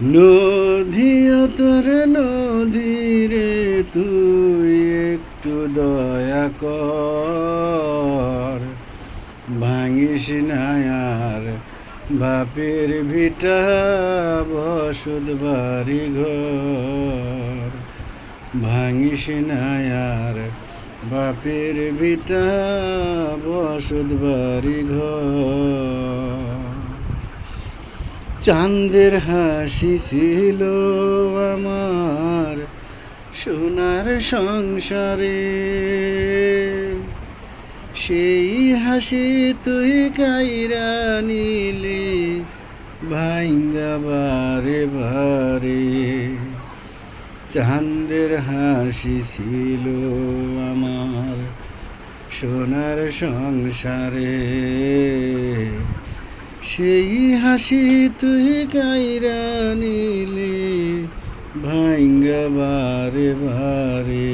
নদী তোর নদী রে, তুই একটু দয়া কর। ভাঙিস না আর বাপের ভিটা, বসত বাড়ি ঘর। ভাঙিস না আর বাপের ভিটা, বসত বাড়ি ঘর। চাঁদের হাসি ছিল আমার সোনার সংসারে, সেই হাসি তুই কাইরা নিলি ভাইঙ্গা বারে বারে। চাঁদের হাসি ছিল আমার সোনার সংসারে, সেই হাসি তুই কাইরা নিলি ভাইঙ্গা বারে বারে।